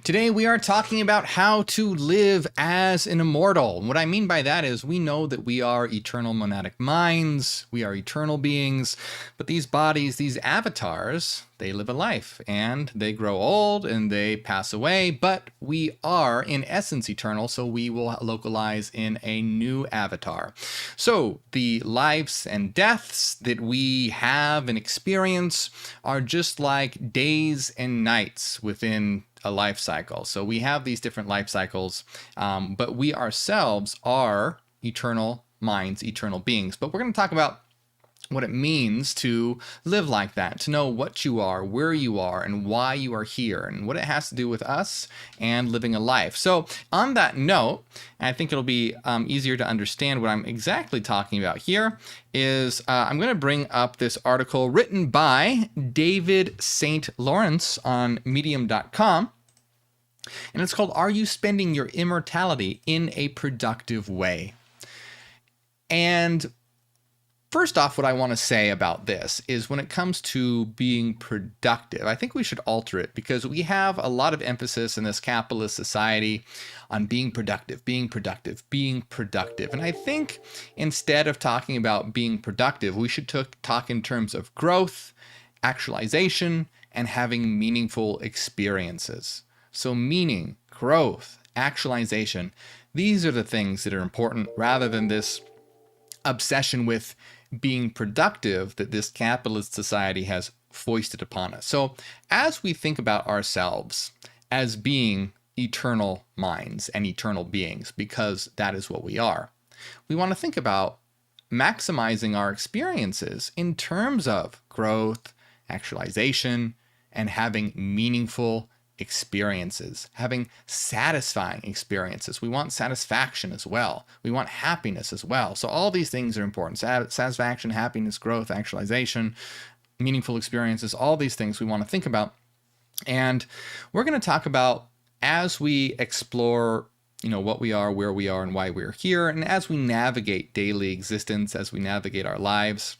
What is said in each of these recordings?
Today we are talking about how to live as an immortal. What I mean by that is we know that we are eternal monadic minds, we are eternal beings, but these bodies, these avatars, they live a life and they grow old and they pass away, but we are in essence eternal, so we will localize in a new avatar. So the lives and deaths that we have and experience are just like days and nights within a life cycle. So we have these different life cycles, but we ourselves are eternal minds, eternal beings. But we're going to talk about what it means to live like that, to know what you are, where you are, and why you are here, and what it has to do with us and living a life. So on that note, I think it'll be easier to understand what I'm exactly talking about here, is I'm going to bring up this article written by David St. Lawrence on medium.com. And it's called, Are You Spending Your Immortality in a Productive Way? And first off, what I want to say about this is when it comes to being productive, I think we should alter it because we have a lot of emphasis in this capitalist society on being productive, being productive, being productive. And I think instead of talking about being productive, we should talk in terms of growth, actualization, and having meaningful experiences. So meaning, growth, actualization, these are the things that are important rather than this obsession with being productive that this capitalist society has foisted upon us. So as we think about ourselves as being eternal minds and eternal beings, because that is what we are, we want to think about maximizing our experiences in terms of growth, actualization, and having meaningful experiences, having satisfying experiences. We want satisfaction as well. We want happiness as well. So all these things are important. Satisfaction, happiness, growth, actualization, meaningful experiences, all these things we want to think about. And we're going to talk about as we explore, what we are, where we are, and why we're here. And as we navigate daily existence, as we navigate our lives,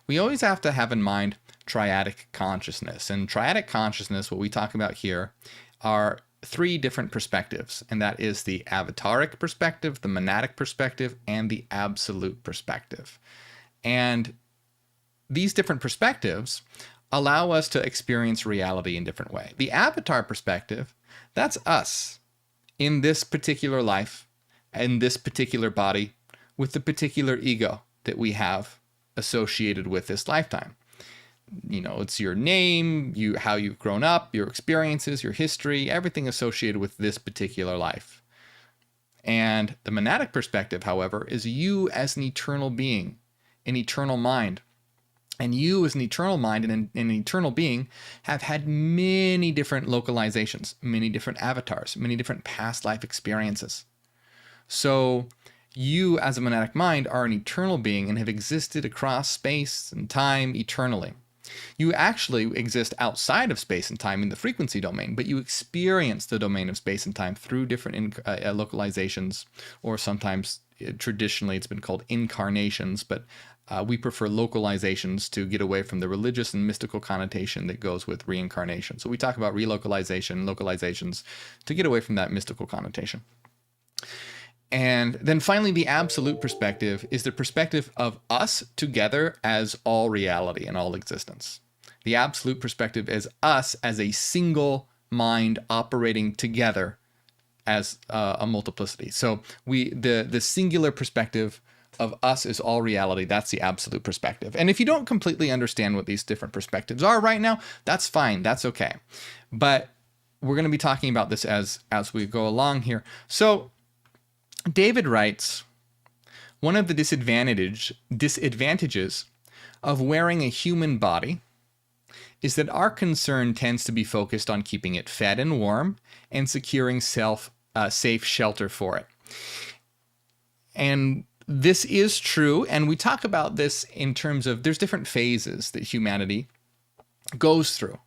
we always have to have in mind triadic consciousness. And triadic consciousness, what we talk about here, are three different perspectives. And that is the avataric perspective, the monadic perspective, and the absolute perspective. And these different perspectives allow us to experience reality in different ways. The avatar perspective, that's us in this particular life, in this particular body, with the particular ego that we have associated with this lifetime. It's your name, how you've grown up, your experiences, your history, everything associated with this particular life. And the monadic perspective, however, is you as an eternal being, an eternal mind. And you as an eternal mind and an eternal being have had many different localizations, many different avatars, many different past life experiences. So you as a monadic mind are an eternal being and have existed across space and time eternally. You actually exist outside of space and time in the frequency domain, but you experience the domain of space and time through different localizations, or sometimes traditionally it's been called incarnations, but we prefer localizations to get away from the religious and mystical connotation that goes with reincarnation. So we talk about relocalization, localizations to get away from that mystical connotation. And then finally, the absolute perspective is the perspective of us together as all reality and all existence. The absolute perspective is us as a single mind operating together as a multiplicity. So the singular perspective of us is all reality. That's the absolute perspective. And if you don't completely understand what these different perspectives are right now, that's fine. That's okay. But we're going to be talking about this as we go along here. So David writes, one of the disadvantages of wearing a human body is that our concern tends to be focused on keeping it fed and warm and securing safe shelter for it. And this is true, and we talk about this in terms of there's different phases that humanity goes through,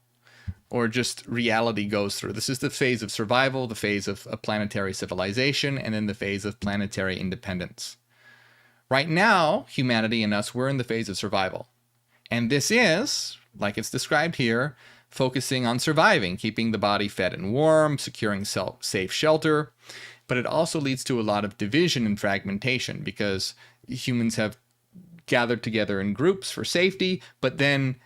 or just reality goes through. This is the phase of survival, the phase of planetary civilization, and then the phase of planetary independence. Right now, humanity and us, we're in the phase of survival. And this is, like it's described here, focusing on surviving, keeping the body fed and warm, securing safe shelter. But it also leads to a lot of division and fragmentation because humans have gathered together in groups for safety, but then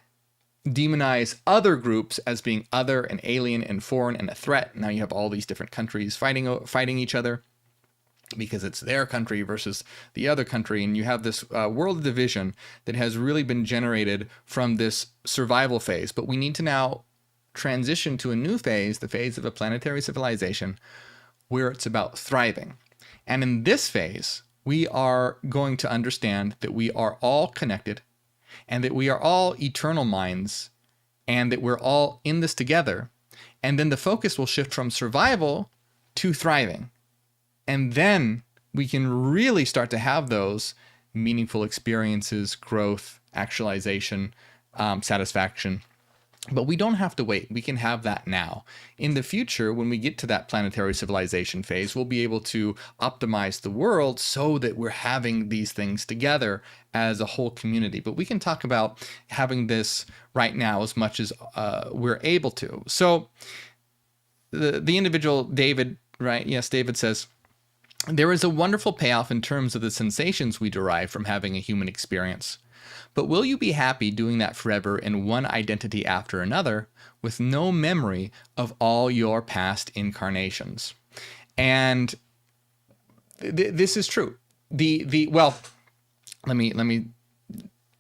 demonize other groups as being other and alien and foreign and a threat. Now you have all these different countries fighting each other because it's their country versus the other country. And you have this world of division that has really been generated from this survival phase. But we need to now transition to a new phase, the phase of a planetary civilization, where it's about thriving. And in this phase, we are going to understand that we are all connected and that we are all eternal minds and that we're all in this together. And then the focus will shift from survival to thriving. And then we can really start to have those meaningful experiences, growth, actualization, satisfaction. But we don't have to wait. We can have that now. In the future, when we get to that planetary civilization phase, we'll be able to optimize the world so that we're having these things together as a whole community. But we can talk about having this right now as much as we're able to. So the individual, David, right? Yes, David says, there is a wonderful payoff in terms of the sensations we derive from having a human experience. But will you be happy doing that forever in one identity after another with no memory of all your past incarnations? And this is true. Well, let me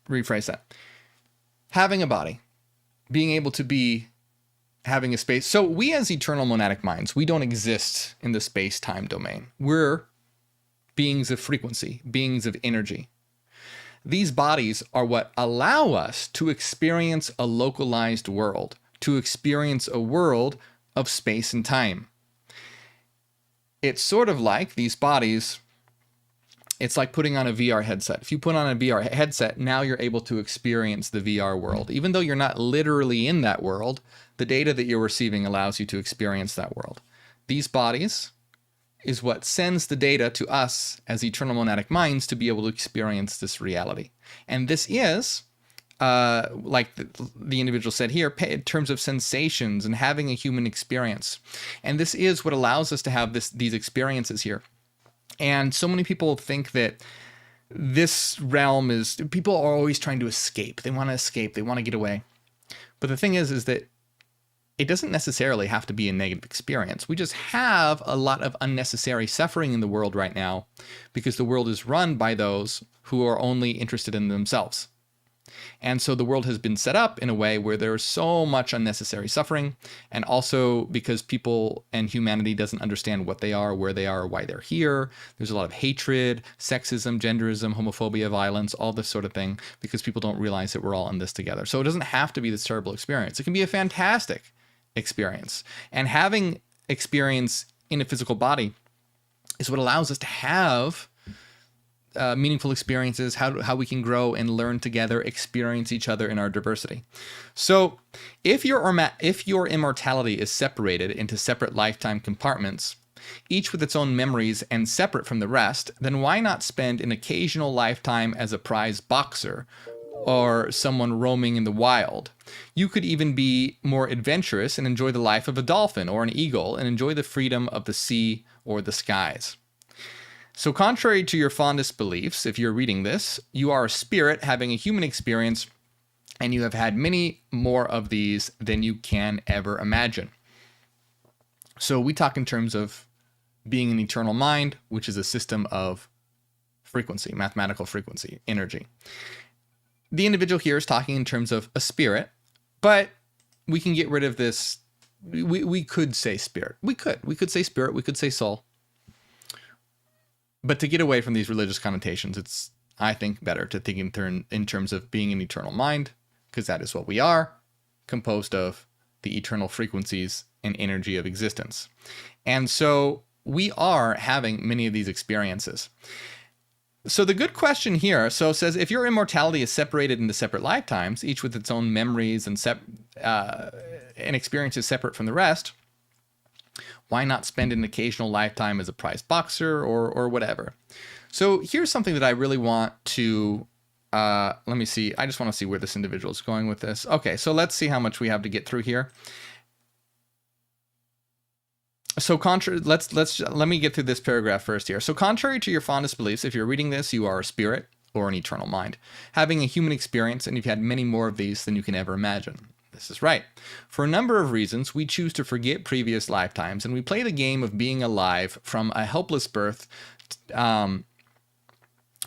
rephrase that. Having a body, being able to be having a space. So we as eternal monadic minds, we don't exist in the space-time domain. We're beings of frequency, beings of energy. These bodies are what allow us to experience a localized world, to experience a world of space and time. It's sort of like these bodies, it's like putting on a VR headset. If you put on a VR headset, now you're able to experience the VR world. Even though you're not literally in that world, the data that you're receiving allows you to experience that world. These bodies is what sends the data to us as eternal monadic minds to be able to experience this reality. And this is, like the individual said here, in terms of sensations and having a human experience. And this is what allows us to have these experiences here. And so many people think that this realm is, people are always trying to escape. They want to escape. They want to get away. But the thing is that it doesn't necessarily have to be a negative experience. We just have a lot of unnecessary suffering in the world right now because the world is run by those who are only interested in themselves. And so the world has been set up in a way where there's so much unnecessary suffering, and also because people and humanity doesn't understand what they are, where they are, why they're here. There's a lot of hatred, sexism, genderism, homophobia, violence, all this sort of thing, because people don't realize that we're all in this together. So it doesn't have to be this terrible experience. It can be a fantastic experience. And having experience in a physical body is what allows us to have meaningful experiences, how we can grow and learn together, experience each other in our diversity. So if your immortality is separated into separate lifetime compartments, each with its own memories and separate from the rest, then why not spend an occasional lifetime as a prize boxer or someone roaming in the wild? You could even be more adventurous and enjoy the life of a dolphin or an eagle and enjoy the freedom of the sea or the skies. So contrary to your fondest beliefs, if you're reading this, you are a spirit having a human experience, and you have had many more of these than you can ever imagine. So we talk in terms of being an eternal mind, which is a system of frequency, mathematical frequency, energy. The individual here is talking in terms of a spirit, but we can get rid of this. We could say spirit. We could say spirit. We could say soul. But to get away from these religious connotations, it's, I think, better to think in terms of being an eternal mind, because that is what we are, composed of the eternal frequencies and energy of existence. And so we are having many of these experiences. So the good question here, so says, if your immortality is separated into separate lifetimes, each with its own memories and experiences separate from the rest, why not spend an occasional lifetime as a prize boxer or whatever? So here's something that I really want to let me see. I just want to see where this individual is going with this. Okay, so let's see how much we have to get through here. So let me get through this paragraph first here. So contrary to your fondest beliefs, if you're reading this, you are a spirit or an eternal mind, having a human experience, and you've had many more of these than you can ever imagine. This is right. For a number of reasons, we choose to forget previous lifetimes, and we play the game of being alive from a helpless birth,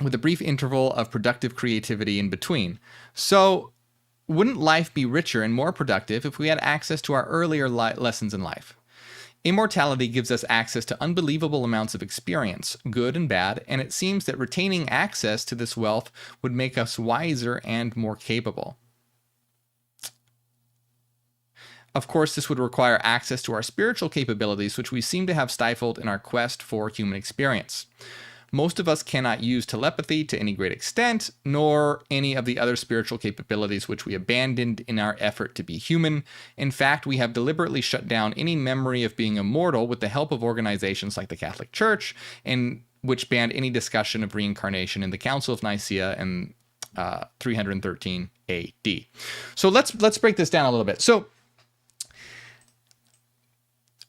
with a brief interval of productive creativity in between. So wouldn't life be richer and more productive if we had access to our earlier lessons in life? Immortality gives us access to unbelievable amounts of experience, good and bad, and it seems that retaining access to this wealth would make us wiser and more capable. Of course, this would require access to our spiritual capabilities, which we seem to have stifled in our quest for human experience. Most of us cannot use telepathy to any great extent, nor any of the other spiritual capabilities which we abandoned in our effort to be human. In fact, we have deliberately shut down any memory of being immortal with the help of organizations like the Catholic Church, and which banned any discussion of reincarnation in the Council of Nicaea in 313 AD. So let's break this down a little bit. So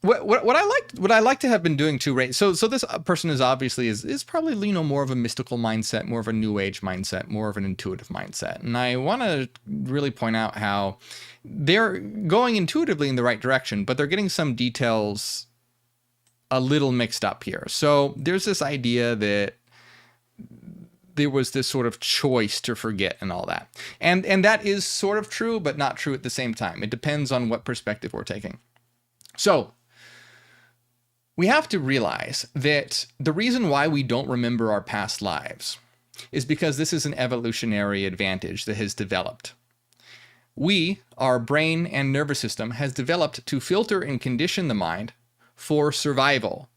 What I like to have been doing too, right? So this person is obviously is probably, more of a mystical mindset, more of a new age mindset, more of an intuitive mindset. And I want to really point out how they're going intuitively in the right direction, but they're getting some details a little mixed up here. So there's this idea that there was this sort of choice to forget and all that. And that is sort of true, but not true at the same time. It depends on what perspective we're taking. So we have to realize that the reason why we don't remember our past lives is because this is an evolutionary advantage that has developed. Our brain and nervous system has developed to filter and condition the mind for survival.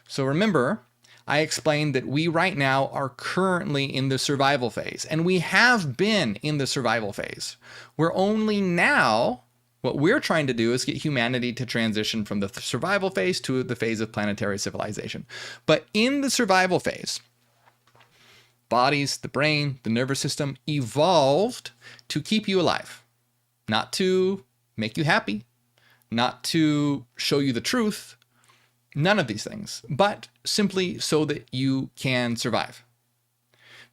So remember, I explained that we right now are currently in the survival phase, and we have been in the survival phase. We're only now, what we're trying to do is get humanity to transition from the survival phase to the phase of planetary civilization. But in the survival phase, bodies, the brain, the nervous system evolved to keep you alive, not to make you happy, not to show you the truth, none of these things, but simply so that you can survive.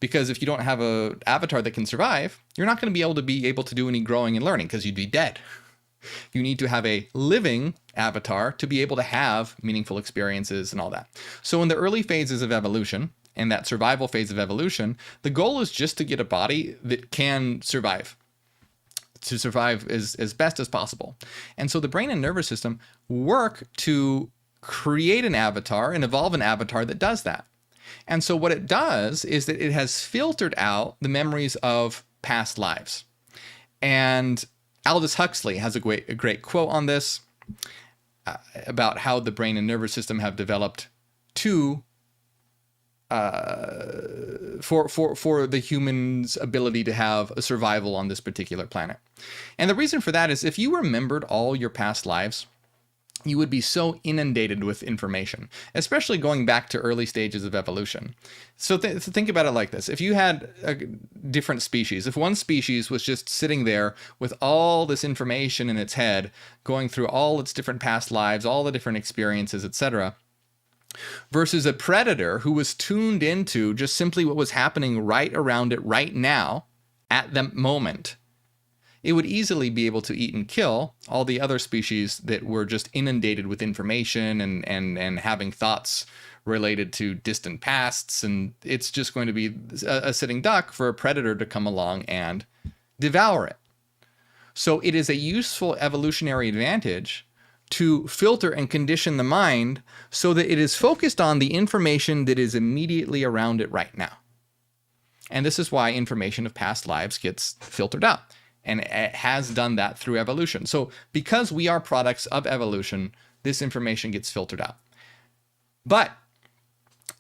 Because if you don't have an avatar that can survive, you're not going to be able to do any growing and learning because you'd be dead. You need to have a living avatar to be able to have meaningful experiences and all that. So in the early phases of evolution, and that survival phase of evolution, the goal is just to get a body that can survive, to survive as best as possible. And so the brain and nervous system work to create an avatar and evolve an avatar that does that. And so what it does is that it has filtered out the memories of past lives. And Aldous Huxley has a great quote on this about how the brain and nervous system have developed to for the human's ability to have a survival on this particular planet. And the reason for that is if you remembered all your past lives, you would be so inundated with information, especially going back to early stages of evolution. So think about it like this. If you had a different species, if one species was just sitting there with all this information in its head, going through all its different past lives, all the different experiences, etc., versus a predator who was tuned into just simply what was happening right around it right now at the moment, it would easily be able to eat and kill all the other species that were just inundated with information and having thoughts related to distant pasts. And it's just going to be a sitting duck for a predator to come along and devour it. So it is a useful evolutionary advantage to filter and condition the mind so that it is focused on the information that is immediately around it right now. And this is why information of past lives gets filtered out. And it has done that through evolution. So because we are products of evolution, this information gets filtered out. But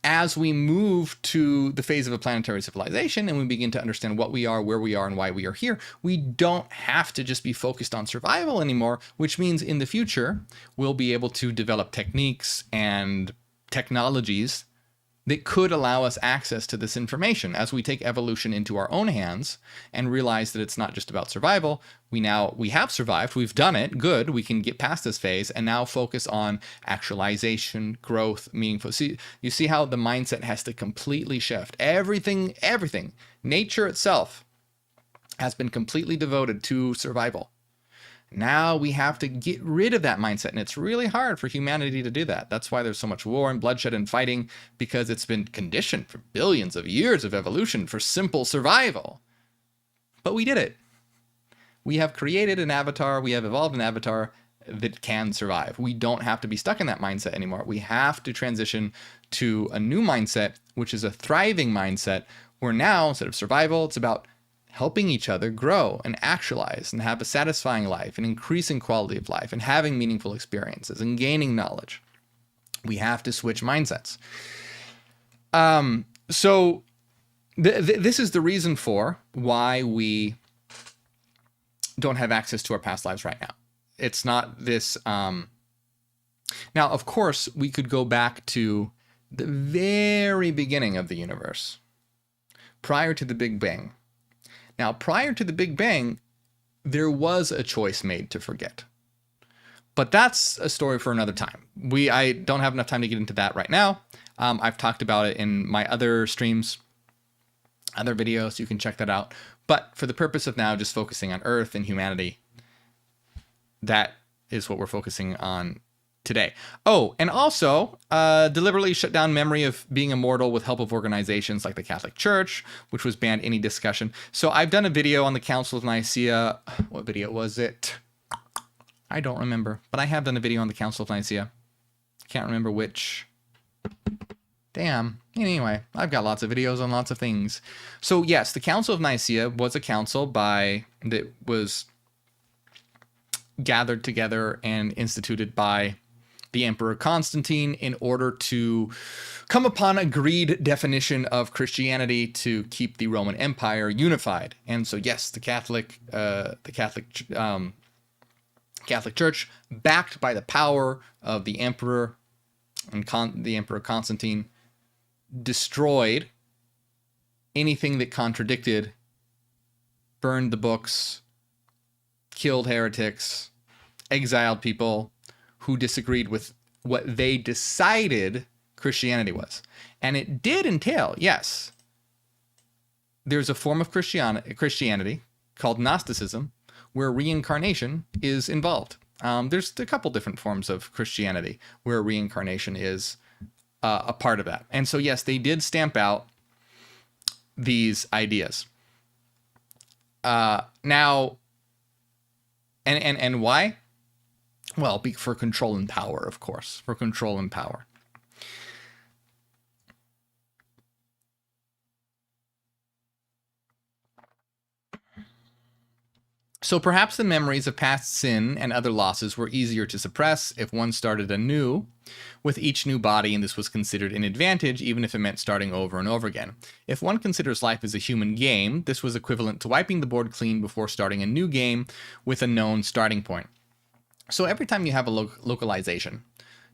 as we move to the phase of a planetary civilization and we begin to understand what we are, where we are, and why we are here, we don't have to just be focused on survival anymore, which means in the future, we'll be able to develop techniques and technologies that could allow us access to this information as we take evolution into our own hands and realize that it's not just about survival. We have survived, we've done it, good, we can get past this phase and now focus on actualization, growth, meaningful. See, you see how the mindset has to completely shift. Everything, nature itself has been completely devoted to survival. Now we have to get rid of that mindset, and it's really hard for humanity to do that. That's why there's so much war and bloodshed and fighting, because it's been conditioned for billions of years of evolution for simple survival. But we did it. We have created an avatar, we have evolved an avatar that can survive. We don't have to be stuck in that mindset anymore. We have to transition to a new mindset, which is a thriving mindset, where now, instead of survival, it's about helping each other grow and actualize and have a satisfying life and increasing quality of life and having meaningful experiences and gaining knowledge. We have to switch mindsets. So this is the reason for why we don't have access to our past lives right now. It's not this. Now, of course, we could go back to the very beginning of the universe, prior to the Big Bang. Now, prior to the Big Bang, there was a choice made to forget. But that's a story for another time. I don't have enough time to get into that right now. I've talked about it in my other streams, other videos. You can check that out. But for the purpose of now just focusing on Earth and humanity, that is what we're focusing on today. Oh, and also deliberately shut down memory of being immortal with help of organizations like the Catholic Church, which was banned any discussion. So I've done a video on the Council of Nicaea. What video was it? I don't remember, but I have done a video on the Council of Nicaea. Can't remember which. Damn. Anyway, I've got lots of videos on lots of things. So yes, the Council of Nicaea was a council that was gathered together and instituted by the Emperor Constantine in order to come upon an agreed definition of Christianity to keep the Roman Empire unified. And so, yes, the Catholic Church, backed by the power of the Emperor and the Emperor Constantine, destroyed anything that contradicted, burned the books, killed heretics, exiled people who disagreed with what they decided Christianity was. And it did entail, yes, there's a form of Christianity called Gnosticism where reincarnation is involved. There's a couple different forms of Christianity where reincarnation is a part of that. And so, yes, they did stamp out these ideas. Now, and why? Well, for control and power, of course, for control and power. So perhaps the memories of past sin and other losses were easier to suppress if one started anew with each new body, and this was considered an advantage, even if it meant starting over and over again. If one considers life as a human game, this was equivalent to wiping the board clean before starting a new game with a known starting point. So every time you have a localization,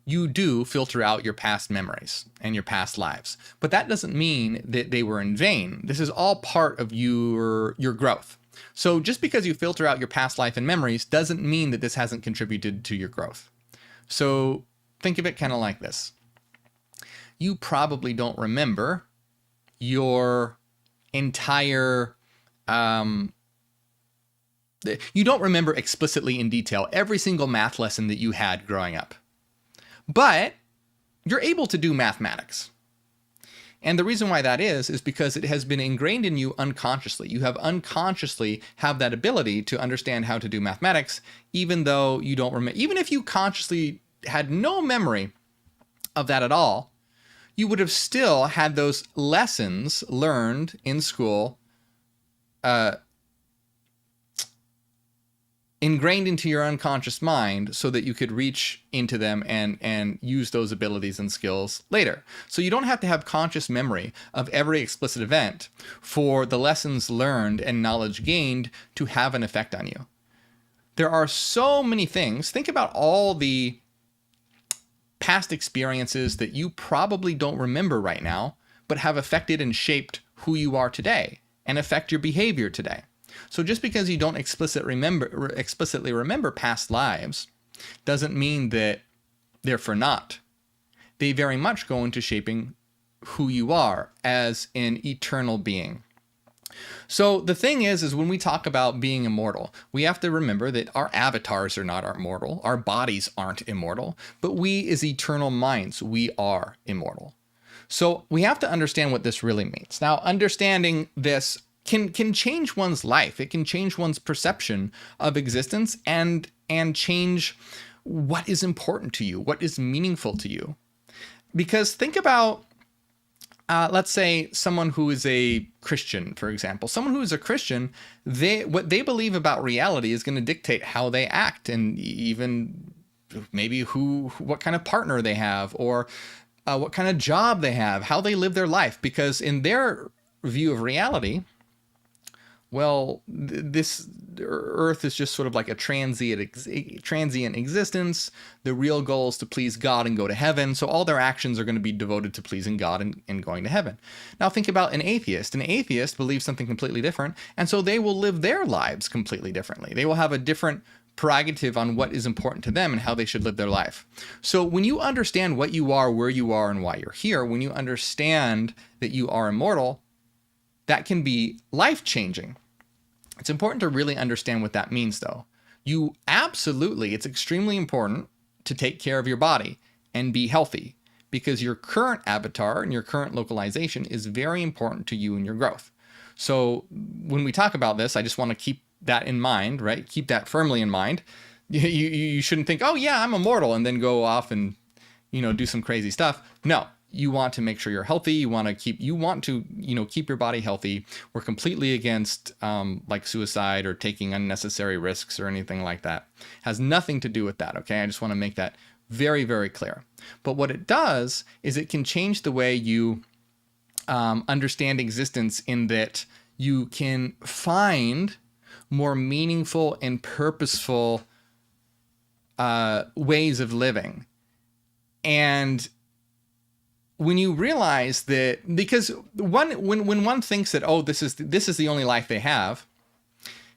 you do filter out your past memories and your past lives. But that doesn't mean that they were in vain. This is all part of your growth. So just because you filter out your past life and memories doesn't mean that this hasn't contributed to your growth. So think of it kind of like this. You probably don't remember your entire you don't remember explicitly in detail every single math lesson that you had growing up. But you're able to do mathematics. And the reason why that is because it has been ingrained in you unconsciously. You have unconsciously have that ability to understand how to do mathematics, even though you don't remember. Even if you consciously had no memory of that at all, you would have still had those lessons learned in school ingrained into your unconscious mind so that you could reach into them and use those abilities and skills later. So you don't have to have conscious memory of every explicit event for the lessons learned and knowledge gained to have an effect on you. There are so many things. Think about all the past experiences that you probably don't remember right now, but have affected and shaped who you are today and affect your behavior today. So just because you don't explicitly remember past lives doesn't mean that they're for naught. They very much go into shaping who you are as an eternal being. So the thing is when we talk about being immortal, we have to remember that our avatars are not immortal, our bodies aren't immortal, but we as eternal minds, we are immortal. So we have to understand what this really means. Now, understanding this can change one's life. It can change one's perception of existence and change what is important to you, what is meaningful to you. Because think about, let's say someone who is a Christian, for example. Someone who is a Christian, what they believe about reality is going to dictate how they act, and even maybe what kind of partner they have, or what kind of job they have, how they live their life. Because in their view of reality, well, this earth is just sort of like a transient existence. The real goal is to please God and go to heaven. So all their actions are going to be devoted to pleasing God and going to heaven. Now think about an atheist. An atheist believes something completely different, and so they will live their lives completely differently. They will have a different prerogative on what is important to them and how they should live their life. So when you understand what you are, where you are, and why you're here, when you understand that you are immortal, that can be life-changing. It's important to really understand what that means, though. It's extremely important to take care of your body and be healthy, because your current avatar and your current localization is very important to you and your growth. So when we talk about this, I just want to keep that in mind, right? Keep that firmly in mind. You shouldn't think, oh yeah, I'm immortal, and then go off and, do some crazy stuff. No. You want to make sure you're healthy. You want to keep your body healthy. We're completely against like suicide or taking unnecessary risks or anything like that. Has nothing to do with that. Okay. I just want to make that very, very clear. But what it does is it can change the way you understand existence, in that you can find more meaningful and purposeful ways of living. And when you realize that, because when one thinks that, oh, this is the only life they have,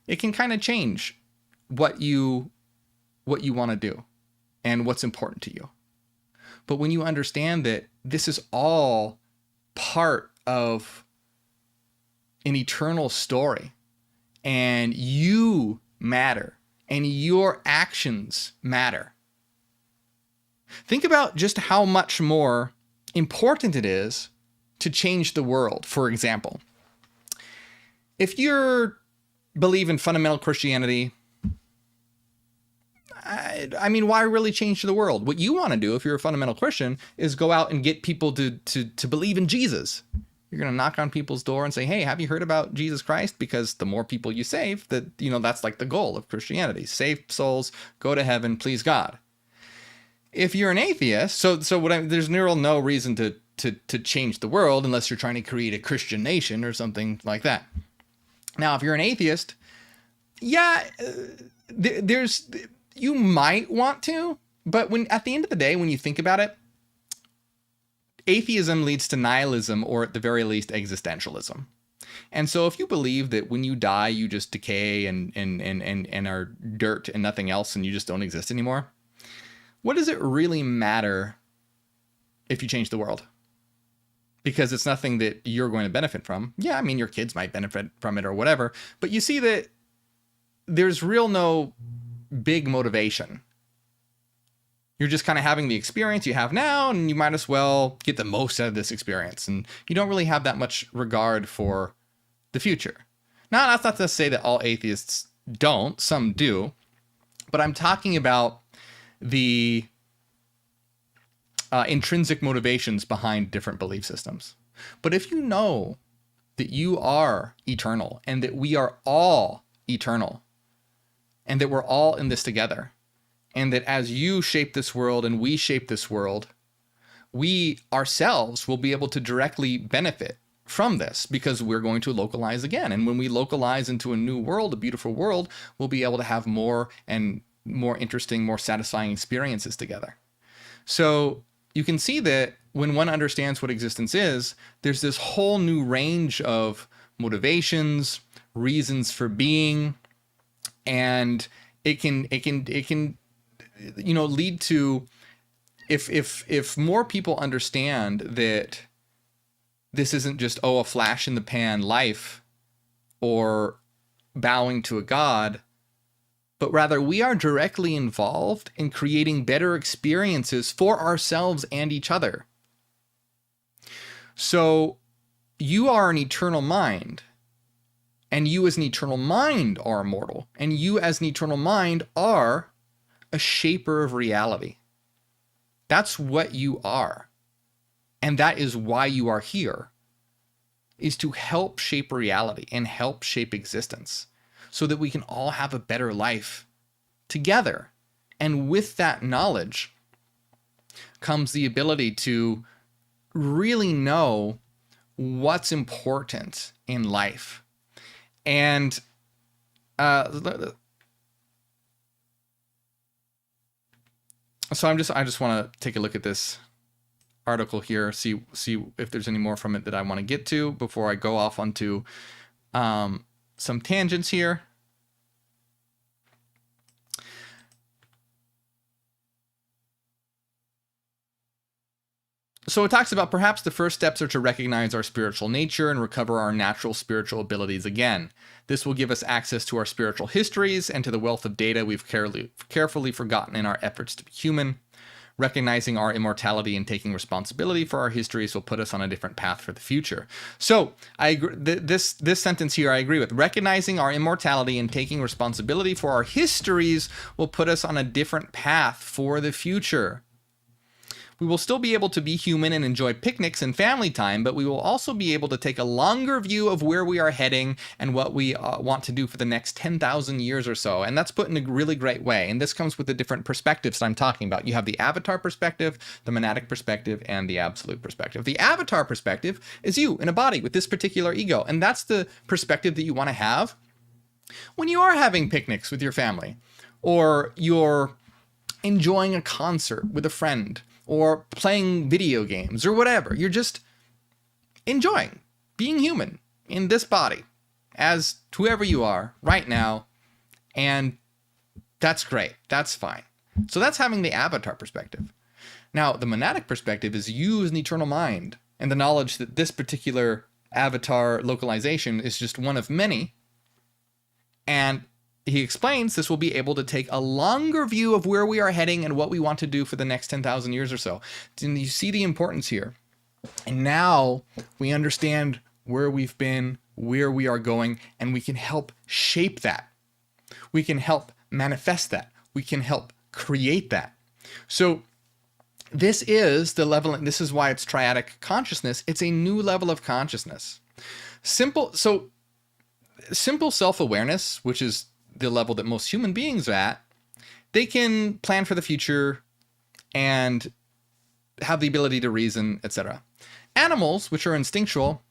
it can kind of change what you want to do and what's important to you. But when you understand that this is all part of an eternal story, and you matter, and your actions matter. Think about just how much more important it is to change the world. For example, if you believe in fundamental Christianity, I mean, why really change the world? What you want to do if you're a fundamental Christian is go out and get people to believe in Jesus. You're going to knock on people's door and say, hey, have you heard about Jesus Christ? Because the more people you save, that's like the goal of Christianity. Save souls, go to heaven, please God. If you're an atheist, there's no reason to change the world unless you're trying to create a Christian nation or something like that. Now, if you're an atheist, yeah, you might want to, but at the end of the day, when you think about it, atheism leads to nihilism, or at the very least, existentialism. And so if you believe that when you die, you just decay and are dirt and nothing else, and you just don't exist anymore, what does it really matter if you change the world? Because it's nothing that you're going to benefit from. Yeah, I mean, your kids might benefit from it or whatever, but you see that there's no big motivation. You're just kind of having the experience you have now, and you might as well get the most out of this experience. And you don't really have that much regard for the future. Now, that's not to say that all atheists don't. Some do. But I'm talking about the intrinsic motivations behind different belief systems. But if you know that you are eternal, and that we are all eternal, and that we're all in this together, and that as you shape this world and we shape this world, we ourselves will be able to directly benefit from this, because we're going to localize again. And when we localize into a new world, a beautiful world, we'll be able to have more and more interesting, more satisfying experiences together. So you can see that when one understands what existence is, there's this whole new range of motivations, reasons for being, and it can lead to, if more people understand that this isn't just a flash in the pan life or bowing to a god, but rather we are directly involved in creating better experiences for ourselves and each other. So you are an eternal mind, and you as an eternal mind are immortal, and you as an eternal mind are a shaper of reality. That's what you are. And that is why you are here, is to help shape reality and help shape existence so that we can all have a better life together. And with that knowledge comes the ability to really know what's important in life. And so I just want to take a look at this article here, see if there's any more from it that I want to get to before I go off onto some tangents here. So it talks about perhaps the first steps are to recognize our spiritual nature and recover our natural spiritual abilities again. This will give us access to our spiritual histories and to the wealth of data we've carefully forgotten in our efforts to be human. Recognizing our immortality and taking responsibility for our histories will put us on a different path for the future. So I agree, this sentence here I agree with. Recognizing our immortality and taking responsibility for our histories will put us on a different path for the future. We will still be able to be human and enjoy picnics and family time, but we will also be able to take a longer view of where we are heading and what we want to do for the next 10,000 years or so. And that's put in a really great way. And this comes with the different perspectives that I'm talking about. You have the avatar perspective, the monadic perspective, and the absolute perspective. The avatar perspective is you in a body with this particular ego. And that's the perspective that you want to have when you are having picnics with your family, or you're enjoying a concert with a friend, or playing video games, or whatever. You're just enjoying being human in this body as whoever you are right now. And that's great. That's fine. So that's having the avatar perspective. Now, the monadic perspective is you as an eternal mind, and the knowledge that this particular avatar localization is just one of many. And he explains this will be able to take a longer view of where we are heading and what we want to do for the next 10,000 years or so. And you see the importance here. And now we understand where we've been, where we are going, and we can help shape that. We can help manifest that. We can help create that. So this is the level, and this is why it's triadic consciousness. It's a new level of consciousness. Simple self-awareness, which is the level that most human beings are at, they can plan for the future and have the ability to reason, etc. Animals, which are instinctual,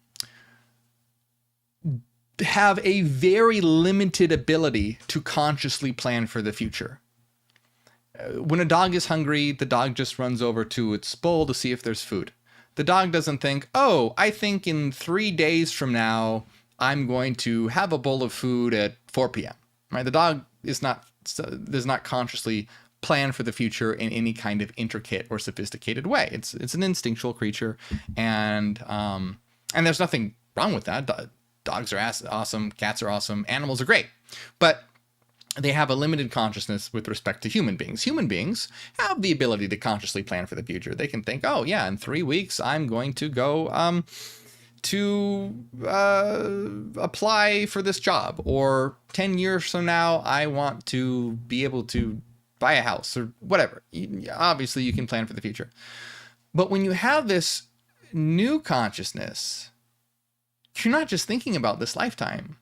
have a very limited ability to consciously plan for the future. When a dog is hungry, the dog just runs over to its bowl to see if there's food. The dog doesn't think, oh, I think in 3 days from now, I'm going to have a bowl of food at 4 p.m. Right? The dog does not consciously plan for the future in any kind of intricate or sophisticated way. It's an instinctual creature, and there's nothing wrong with that. Dogs are awesome, cats are awesome, animals are great, but they have a limited consciousness with respect to human beings. Human beings have the ability to consciously plan for the future. They can think, oh yeah, in 3 weeks I'm going to go to apply for this job, or 10 years from now I want to be able to buy a house, or whatever. Obviously you can plan for the future, but when you have this new consciousness, you're not just thinking about this lifetime,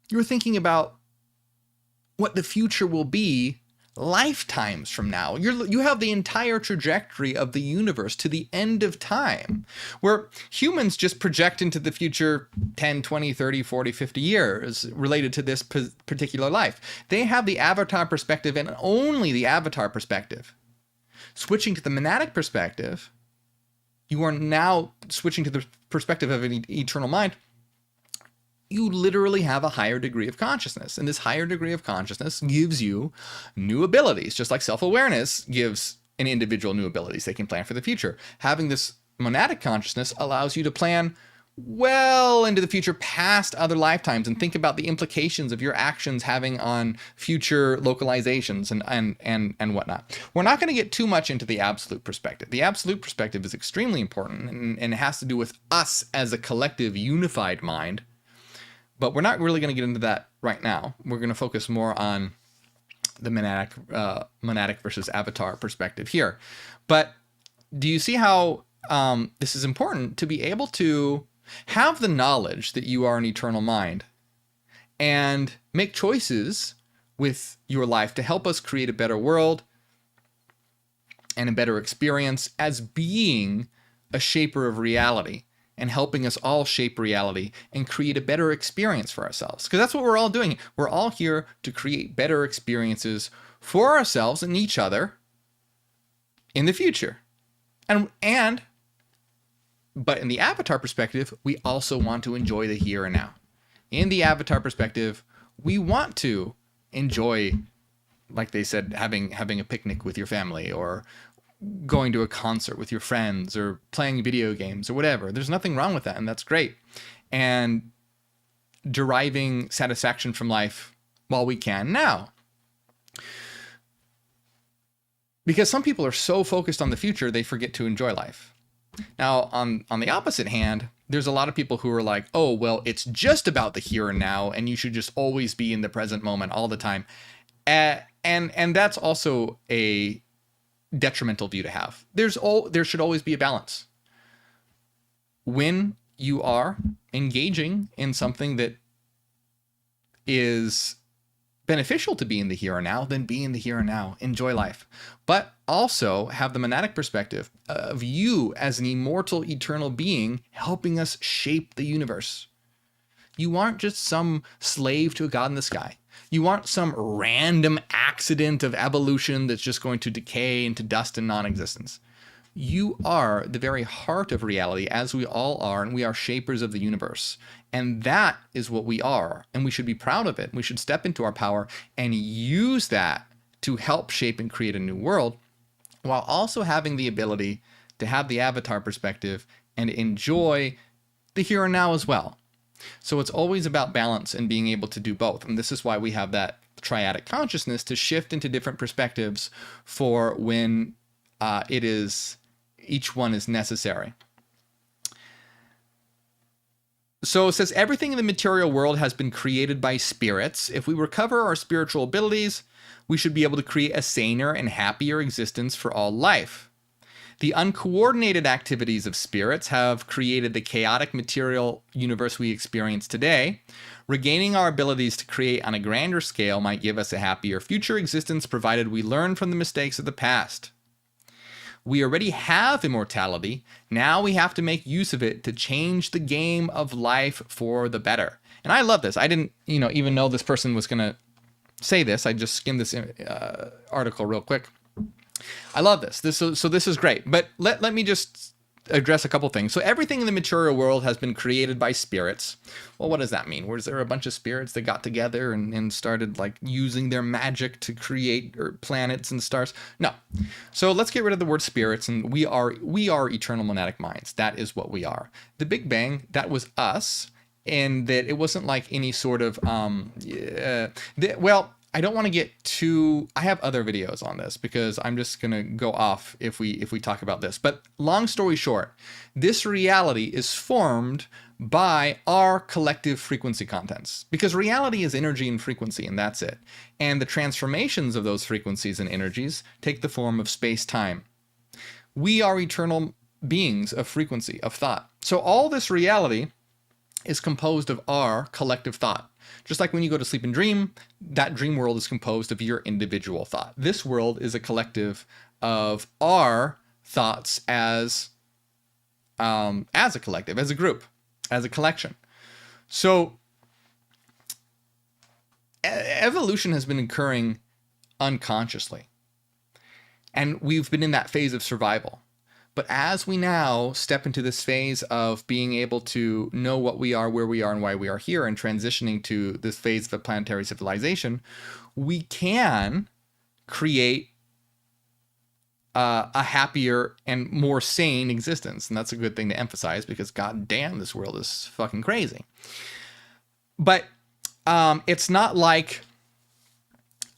you're thinking about what the future will be lifetimes from now. You have the entire trajectory of the universe to the end of time, where humans just project into the future 10, 20, 30, 40, 50 years related to this particular life. They have the avatar perspective, and only the avatar perspective. Switching to the monadic perspective, you are now switching to the perspective of an eternal mind. You literally have a higher degree of consciousness. And this higher degree of consciousness gives you new abilities, just like self-awareness gives an individual new abilities. They can plan for the future. Having this monadic consciousness allows you to plan well into the future past other lifetimes and think about the implications of your actions having on future localizations and whatnot. We're not going to get too much into the absolute perspective. The absolute perspective is extremely important and it has to do with us as a collective unified mind. But we're not really going to get into that right now. We're going to focus more on the monadic versus avatar perspective here. But do you see how this is important to be able to have the knowledge that you are an eternal mind and make choices with your life to help us create a better world and a better experience as being a shaper of reality and helping us all shape reality and create a better experience for ourselves. Because that's what we're all doing. We're all here to create better experiences for ourselves and each other in the future. But in the avatar perspective, we also want to enjoy the here and now. In the avatar perspective, we want to enjoy, like they said, having a picnic with your family or going to a concert with your friends or playing video games or whatever. There's nothing wrong with that, and that's great. And deriving satisfaction from life while we can now. Because some people are so focused on the future, they forget to enjoy life. Now, on the opposite hand, there's a lot of people who are like, oh, well, it's just about the here and now, and you should just always be in the present moment all the time. And that's also a detrimental view to have. There should always be a balance. When you are engaging in something that is beneficial to be in the here and now, then be in the here and now. Enjoy life. But also have the monadic perspective of you as an immortal, eternal being helping us shape the universe. You aren't just some slave to a god in the sky. You aren't some random accident of evolution that's just going to decay into dust and non-existence. You are the very heart of reality, as we all are, and we are shapers of the universe. And that is what we are, and we should be proud of it. We should step into our power and use that to help shape and create a new world, while also having the ability to have the avatar perspective and enjoy the here and now as well. So it's always about balance and being able to do both. And this is why we have that triadic consciousness to shift into different perspectives for when each one is necessary. So it says, everything in the material world has been created by spirits. If we recover our spiritual abilities, we should be able to create a saner and happier existence for all life. The uncoordinated activities of spirits have created the chaotic material universe we experience today. Regaining our abilities to create on a grander scale might give us a happier future existence, provided we learn from the mistakes of the past. We already have immortality. Now we have to make use of it to change the game of life for the better. And I love this. I didn't, even know this person was going to say this. I just skimmed this article real quick. I love this. So this is great. But let me just address a couple things. So everything in the material world has been created by spirits. Well, what does that mean? Was there a bunch of spirits that got together and started like using their magic to create planets and stars? No. So let's get rid of the word spirits, and we are eternal monadic minds. That is what we are. The Big Bang, that was us, and that it wasn't like any sort of I don't want to get too, I have other videos on this because I'm just going to go off if we talk about this. But long story short, this reality is formed by our collective frequency contents, because reality is energy and frequency, and that's it. And the transformations of those frequencies and energies take the form of space-time. We are eternal beings of frequency, of thought. So all this reality is composed of our collective thought. Just like when you go to sleep and dream, that dream world is composed of your individual thought. This world is a collective of our thoughts as a collective, as a group, as a collection. So evolution has been occurring unconsciously. And we've been in that phase of survival. But as we now step into this phase of being able to know what we are, where we are, and why we are here, and transitioning to this phase of a planetary civilization, we can create a happier and more sane existence. And that's a good thing to emphasize, because god damn, this world is fucking crazy. But it's not like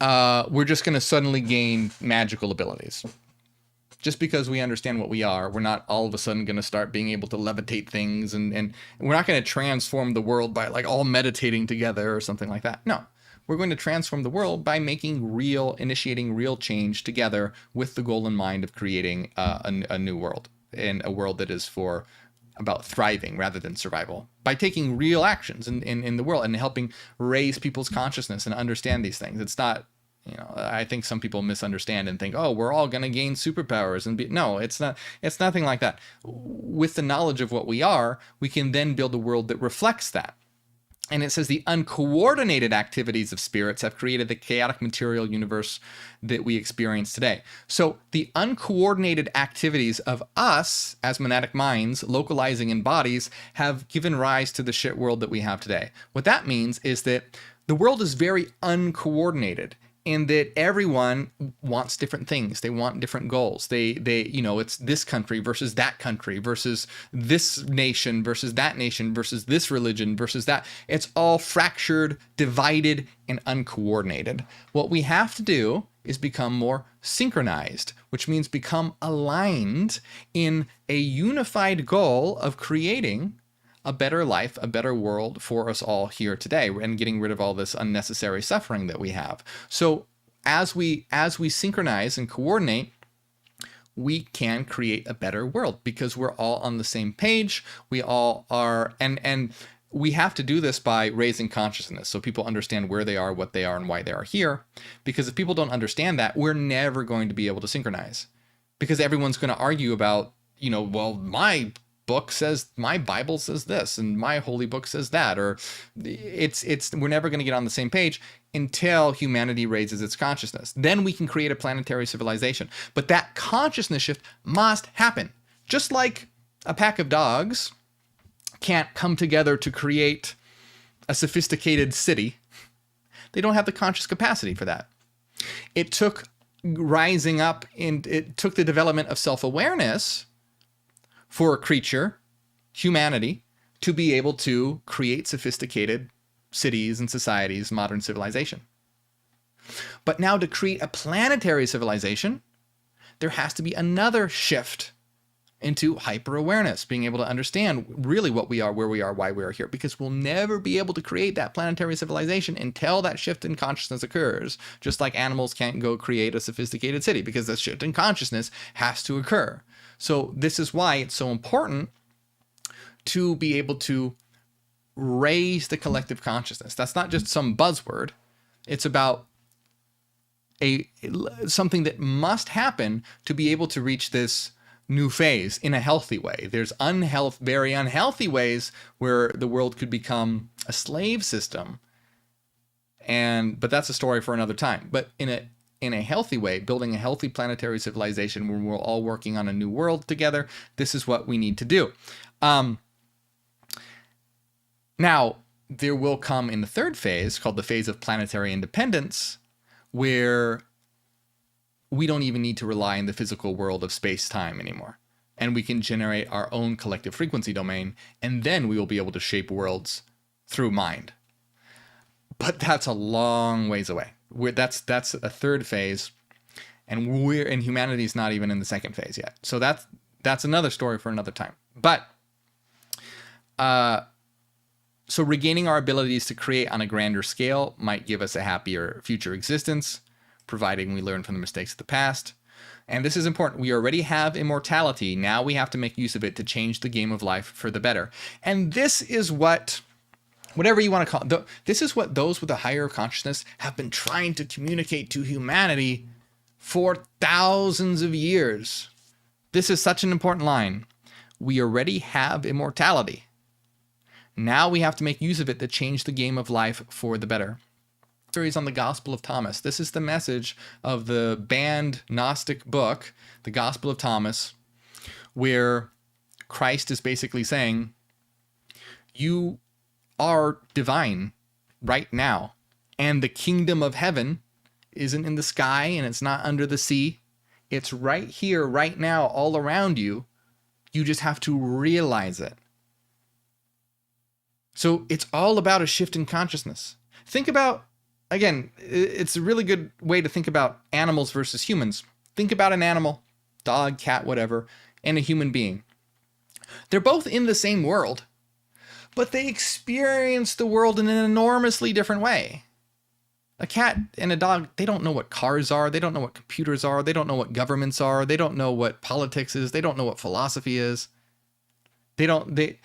we're just going to suddenly gain magical abilities. Just because we understand what we are, we're not all of a sudden going to start being able to levitate things, and we're not going to transform the world by like all meditating together or something like that. No, we're going to transform the world by initiating real change together, with the goal in mind of creating a new world, and a world that is about thriving rather than survival, by taking real actions in the world and helping raise people's consciousness and understand these things. It's not, I think some people misunderstand and think, oh, we're all going to gain superpowers no, it's not. It's nothing like that. With the knowledge of what we are, we can then build a world that reflects that. And it says the uncoordinated activities of spirits have created the chaotic material universe that we experience today. So the uncoordinated activities of us as monadic minds localizing in bodies have given rise to the shit world that we have today. What that means is that the world is very uncoordinated, in that everyone wants different things. They want different goals. It's this country versus that country versus this nation versus that nation versus this religion versus that. It's all fractured, divided, and uncoordinated. What we have to do is become more synchronized, which means become aligned in a unified goal of creating a better life, a better world for us all here today, and getting rid of all this unnecessary suffering that we have. So as we synchronize and coordinate, we can create a better world, because we're all on the same page. We all are, and we have to do this by raising consciousness, so people understand where they are, what they are, and why they are here. Because if people don't understand that, we're never going to be able to synchronize, because everyone's going to argue about, well, my book says, my Bible says this, and my holy book says that, or we're never going to get on the same page until humanity raises its consciousness. Then we can create a planetary civilization. But that consciousness shift must happen. Just like a pack of dogs can't come together to create a sophisticated city, they don't have the conscious capacity for that. It took rising up, and it took the development of self-awareness for a creature, humanity, to be able to create sophisticated cities and societies, modern civilization. But now to create a planetary civilization, there has to be another shift into hyper-awareness, being able to understand really what we are, where we are, why we are here, because we'll never be able to create that planetary civilization until that shift in consciousness occurs. Just like animals can't go create a sophisticated city, because that shift in consciousness has to occur. So this is why it's so important to be able to raise the collective consciousness. That's not just some buzzword. It's about something that must happen to be able to reach this new phase in a healthy way. There's very unhealthy ways where the world could become a slave system. But that's a story for another time. But in a healthy way, building a healthy planetary civilization where we're all working on a new world together, this is what we need to do. Now, there will come in the third phase, called the phase of planetary independence, where we don't even need to rely on the physical world of space-time anymore. And we can generate our own collective frequency domain, and then we will be able to shape worlds through mind. But that's a long ways away. That's a third phase, and humanity's not even in the second phase yet. So that's another story for another time. But so regaining our abilities to create on a grander scale might give us a happier future existence, providing we learn from the mistakes of the past. And this is important. We already have immortality. Now we have to make use of it to change the game of life for the better. And this is whatever you want to call it, this is what those with a higher consciousness have been trying to communicate to humanity for thousands of years. This is such an important line. We already have immortality. Now we have to make use of it to change the game of life for the better. introductories on the Gospel of Thomas. This is the message of the banned Gnostic book, the Gospel of Thomas, where Christ is basically saying, you are divine right now, and the kingdom of heaven isn't in the sky and it's not under the sea. It's right here, right now, all around you. You just have to realize it. So it's all about a shift in consciousness. Think about, again, it's a really good way to think about animals versus humans. Think about an animal, dog, cat, whatever, and a human being. They're both in the same world, but they experience the world in an enormously different way. A cat and a dog, they don't know what cars are. They don't know what computers are. They don't know what governments are. They don't know what politics is. They don't know what philosophy is. A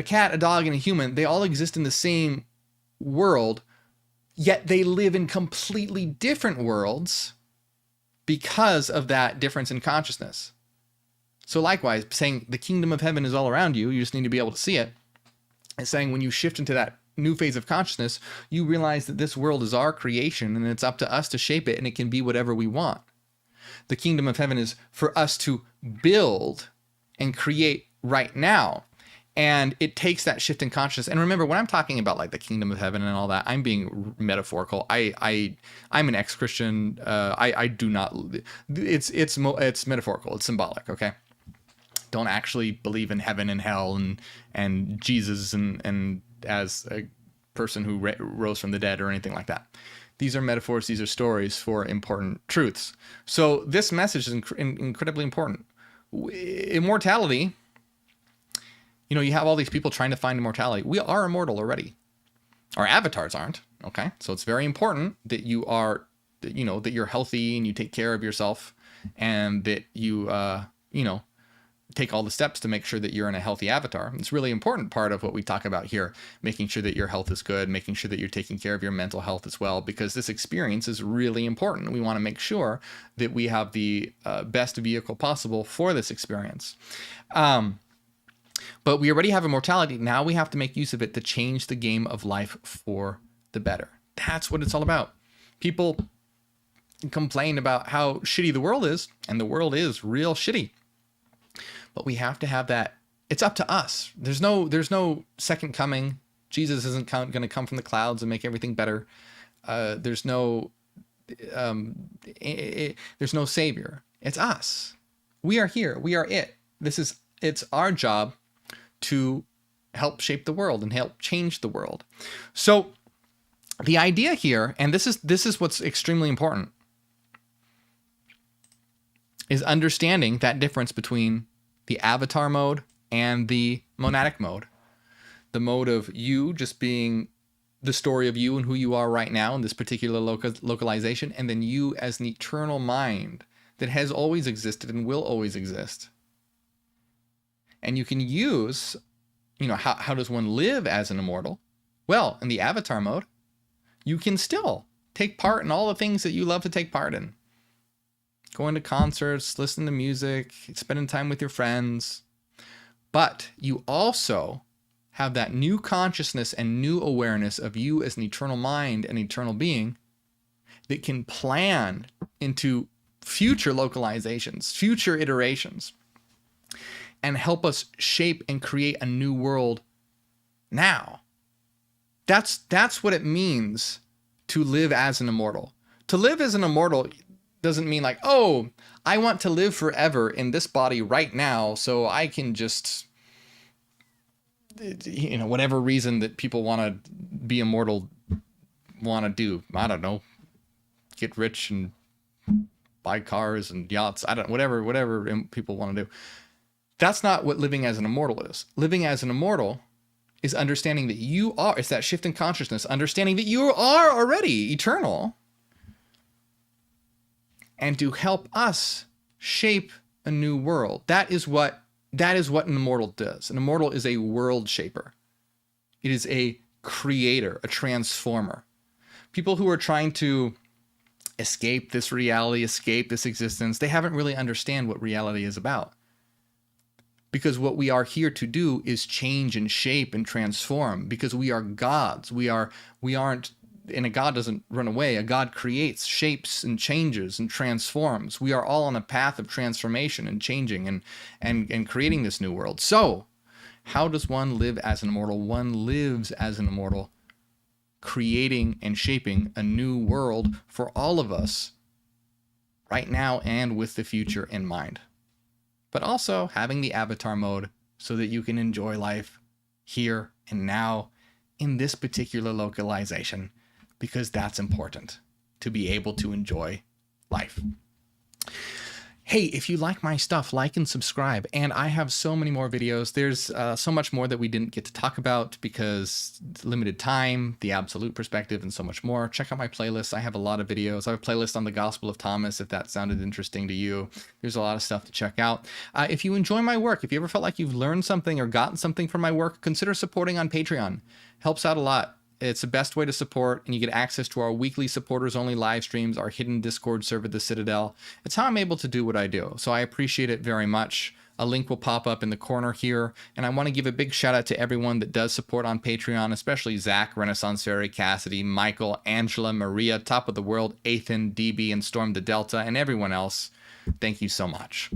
cat, a dog, and a human, they all exist in the same world, yet they live in completely different worlds because of that difference in consciousness. So likewise, saying the kingdom of heaven is all around you, you just need to be able to see it. And saying when you shift into that new phase of consciousness, you realize that this world is our creation and it's up to us to shape it, and it can be whatever we want. The kingdom of heaven is for us to build and create right now. And it takes that shift in consciousness. And remember, when I'm talking about like the kingdom of heaven and all that, I'm being metaphorical. I'm an ex-Christian. I do not. It's metaphorical. It's symbolic. Okay. Don't actually believe in heaven and hell and Jesus and as a person who rose from the dead or anything like that. These are metaphors. These are stories for important truths. So this message is incredibly important. Immortality. You know, you have all these people trying to find immortality. We are immortal already. Our avatars aren't. Okay. So it's very important that you are, that you're healthy and you take care of yourself, and that you, take all the steps to make sure that you're in a healthy avatar. It's a really important part of what we talk about here, making sure that your health is good, making sure that you're taking care of your mental health as well, because this experience is really important. We want to make sure that we have the best vehicle possible for this experience. But we already have immortality. Now we have to make use of it to change the game of life for the better. That's what it's all about. People complain about how shitty the world is, and the world is real shitty. But we have to have that. It's up to us. There's no second coming. Jesus isn't going to come from the clouds and make everything better. There's no savior. It's us. We are here. We are it. It's our job to help shape the world and help change the world. So the idea here, and this is what's extremely important, is understanding that difference between the avatar mode and the monadic mode. The mode of you just being the story of you and who you are right now in this particular localization, and then you as an eternal mind that has always existed and will always exist. And you can use, how does one live as an immortal? Well, in the avatar mode, you can still take part in all the things that you love to take part in. Going to concerts, listening to music, spending time with your friends. But you also have that new consciousness and new awareness of you as an eternal mind and eternal being that can plan into future localizations, future iterations, and help us shape and create a new world now. That's what it means to live as an immortal. To live as an immortal doesn't mean like, oh, I want to live forever in this body right now so I can just, whatever reason that people want to be immortal want to do. I don't know, get rich and buy cars and yachts. Whatever people want to do. That's not what living as an immortal is. Living as an immortal is understanding that it's that shift in consciousness, understanding that you are already eternal, and to help us shape a new world. That is what an immortal does. An immortal is a world shaper. It is a creator, a transformer. People who are trying to escape this reality, escape this existence, they haven't really understand what reality is about. Because what we are here to do is change and shape and transform, because we are gods. We aren't and a God doesn't run away. A God creates, shapes, and changes and transforms. We are all on a path of transformation and changing and creating this new world. So how does one live as an immortal? One lives as an immortal, creating and shaping a new world for all of us right now and with the future in mind. But also having the avatar mode so that you can enjoy life here and now in this particular localization, because that's important to be able to enjoy life. Hey, if you like my stuff, like and subscribe. And I have so many more videos. There's so much more that we didn't get to talk about because limited time, the absolute perspective, and so much more. Check out my playlist. I have a lot of videos. I have a playlist on the Gospel of Thomas, if that sounded interesting to you. There's a lot of stuff to check out. If you enjoy my work, if you ever felt like you've learned something or gotten something from my work, consider supporting on Patreon. Helps out a lot. It's the best way to support, and you get access to our weekly supporters-only live streams, our hidden Discord server, The Citadel. It's how I'm able to do what I do, so I appreciate it very much. A link will pop up in the corner here, and I want to give a big shout out to everyone that does support on Patreon, especially Zach, Renaissance Fairy, Cassidy, Michael, Angela, Maria, Top of the World, Ethan, DB, and Storm the Delta, and everyone else. Thank you so much.